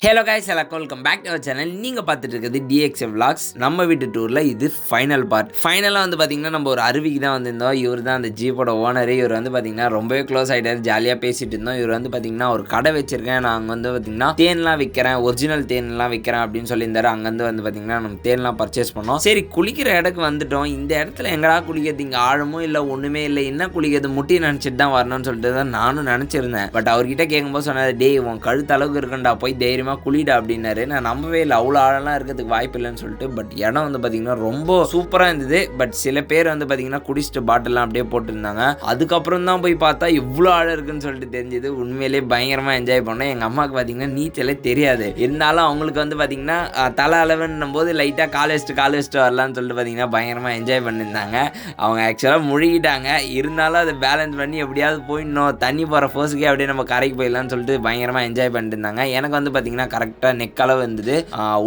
Hello guys, welcome back to our channel. நீங்கள் பார்த்துட்டு இருக்கிறது DXA Vlogs. நம்ம வீட்டு டூரில் இது ஃபைனல் பார்ட். ஃபைனலாக வந்து பார்த்திங்கன்னா நம்ம ஒரு அருவிக்கு தான் வந்திருந்தோம். இவர் தான் அந்த ஜீப்போட ஓனரு. இவர் வந்து பார்த்திங்கன்னா ரொம்பவே க்ளோஸ் ஆகிட்டார். ஜாலியாக பேசிகிட்டு இருந்தோம். இவர் வந்து பார்த்திங்கன்னா ஒரு கடை வச்சிருக்கேன், நான் அங்கே வந்து பார்த்திங்கன்னா தேன்லாம் விற்கிறேன், ஒரிஜினல் தேன்லாம் விற்கிறேன் அப்படின்னு சொல்லியிருந்தாரு. அங்கேருந்து வந்து பார்த்திங்கன்னா நம்ம தேன்லாம் பர்ச்சேஸ் பண்ணோம். சரி, குளிக்கிற இடத்துக்கு வந்துட்டோம். இந்த இடத்துல எங்கடா குளிக்கிறது, இங்கே ஆழமும் இல்லை ஒன்றுமே இல்லை, என்ன குளிக்கிறது, முட்டி நினச்சிட்டு தான் வரணும்னு சொல்லிட்டு தான் நானும் நினச்சிருந்தேன். பட் அவர்கிட்ட கேட்கும்போது சொன்னார், டே உன் கழுத்து அளவுக்கு இருக்குண்டா, போய் தைரியமாக குளிடா அப்படின்னாரு. நான் நம்பவே இல்லை, அவ்வளோ ஆழம்லாம் இருக்கிறதுக்கு வாய்ப்பு இல்லைன்னு சொல்லிட்டு. பட் இடம் வந்து பார்த்தீங்கன்னா ரொம்ப சூப்பராக இருந்தது. பட் சில பேர் வந்து பார்த்தீங்கன்னா குடிச்சிட்டு பாட்டிலாம் அப்படியே போட்டுருந்தாங்க. அதுக்கப்புறம் தான் போய் பார்த்தா இவ்வளோ ஆழம் இருக்குன்னு சொல்லிட்டு தெரிஞ்சது. உண்மையிலேயே பயங்கரமாக என்ஜாய் பண்ணேன். எங்கள் அம்மாவுக்கு பார்த்தீங்கன்னா நீச்சலே தெரியாது. இருந்தாலும் அவங்களுக்கு வந்து பார்த்தீங்கன்னா தலை அளவுன்னும் போது லைட்டாக கால் வச்சுட்டு வரலான்னு சொல்லிட்டு பார்த்தீங்கன்னா பயங்கரமாக என்ஜாய் பண்ணியிருந்தாங்க. அவங்க ஆக்சுவலாக முழுகிட்டாங்க. இருந்தாலும் அதை பேலன்ஸ் பண்ணி எப்படியாவது போயிடணும், தண்ணி போகிற ஃபோர்ஸுக்கே அப்படியே நம்ம கரைக்கு போயிடலான்னு சொல்லிட்டு பயங்கரமாக என்ஜாய் பண்ணிட்டு இருந்தாங்க. எனக்கு வந்து பார்த்தீங்கன்னா கரெக்டாக நெக்களவு இருந்தது.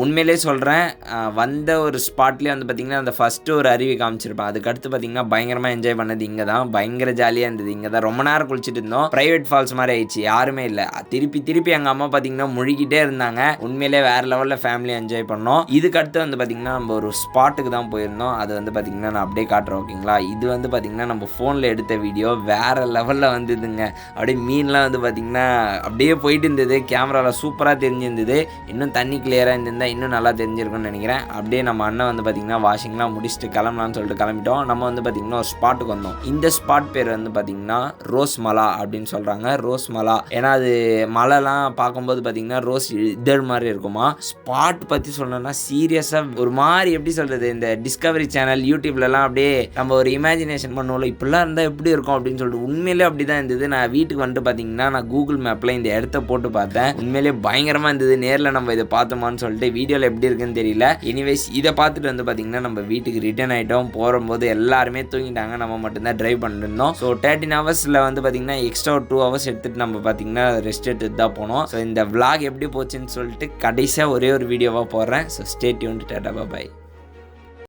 உண்மையிலே சொல்கிறேன், வந்த ஒரு ஸ்பாட்லேயே வந்து பார்த்திங்கன்னா அந்த ஃபஸ்ட்டு ஒரு அருவி காமிச்சிருப்பேன். அதுக்கடுத்து பார்த்திங்கன்னா பயங்கரமாக என்ஜாய் பண்ணது இங்கே தான். பயங்கர ஜாலியாக இருந்தது. இங்கே தான் ரொம்ப நேரம் குளிச்சுட்டு இருந்தோம். ப்ரைவேட் ஃபால்ஸ் மாதிரி ஆயிடுச்சு, யாருமே இல்லை. திருப்பி எங்கள் அம்மா பார்த்திங்கன்னா முழுகிட்டே இருந்தாங்க. உண்மையிலே வேறு லெவலில் ஃபேமிலி என்ஜாய் பண்ணோம். இதுக்கடுத்து வந்து பார்த்திங்கன்னா நம்ம ஒரு ஸ்பாட்டுக்கு தான் போயிருந்தோம். அது வந்து பார்த்திங்கன்னா நான் அப்படியே காட்டுறேன், ஓகேங்களா? இது வந்து பார்த்திங்கன்னா நம்ம ஃபோனில் எடுத்த வீடியோ வேறு லெவலில் வந்துதுங்க. அப்படியே மீன்லாம் வந்து பார்த்திங்கன்னா அப்படியே போயிட்டு இருந்தது. கேமராவில் சூப்பராக தெரிஞ்சிருந்தது. இன்னும் தண்ணி கிளியராக இருந்திருந்தால் இன்னும் நல்லா தெரிஞ்சிருக்கும்னு நினைக்கிறேன். அப்படியே நம்ம அண்ணன் வந்து பார்த்திங்கன்னா வாஷிங்லாம் முடிச்சுட்டு கிளம்பலான்னு சொல்லிட்டு கிளம்பிட்டோம். நம்ம வந்து பார்த்திங்கன்னா ஒரு ஸ்பாட்டுக்கு வந்தோம். இந்த ஸ்பாட் பேர் வந்து பார்த்திங்கன்னா ரோஸ் மலா அப்படின்னு சொல்கிறாங்க. ரோஸ் மலா, ஏன்னா அது மலைலாம் பார்க்கும்போது பார்த்திங்கன்னா ரோஸ் இதழ் மாதிரி இருக்குமா. ஸ்பாட் பற்றி சொல்லணும்னா சீரியஸாக ஒரு மாதிரி எப்படி சொல்கிறது, இந்த டிஸ்கவரி சேனல் யூடியூப்லலாம் அப்படியே நம்ம ஒரு இமேஜினேஷன் பண்ணுவோம்ல, இப்படிலாம் இருந்தால் எப்படி இருக்கும் அப்படின்னு சொல்லிட்டு உண்மையிலே அப்படி தான் இருந்தது. நான் வீட்டுக்கு வந்துட்டு பார்த்திங்கன்னா நான் கூகுள் மேப்பில் இந்த இடத்த போட்டு பார்த்தேன். உண்மையிலே பயங்கரமாக இருந்தது. நேரில் நம்ம இதை பார்த்தோமான்னு சொல்லிட்டு வீடியோவில் எப்படி இருக்குன்னு தெரியல. எனிவேஸ் இதை பார்த்துட்டு வந்து பார்த்திங்கன்னா நம்ம வீட்டுக்கு ரிட்டர்ன் ஆகிட்டோம். போகும்போது எல்லாருமே தூங்கிட்டாங்க, நம்ம மட்டும்தான் ட்ரைவ் பண்ணிருந்தோம். ஸோ 13 ஹவர்ஸில் வந்து பார்த்திங்கன்னா எக்ஸ்ட்ரா ஒரு 2 ஹவர்ஸ் எடுத்துகிட்டு நம்ம பார்த்திங்கன்னா ரெஸ்ட் எடுத்துட்டு தான் போனோம். ஸோ இந்த vlog எப்படி போச்சுன்னு சொல்லிட்டு கடைசியாக ஒரே ஒரு வீடியோவாக போடுறேன். So stay tuned. Tata, by.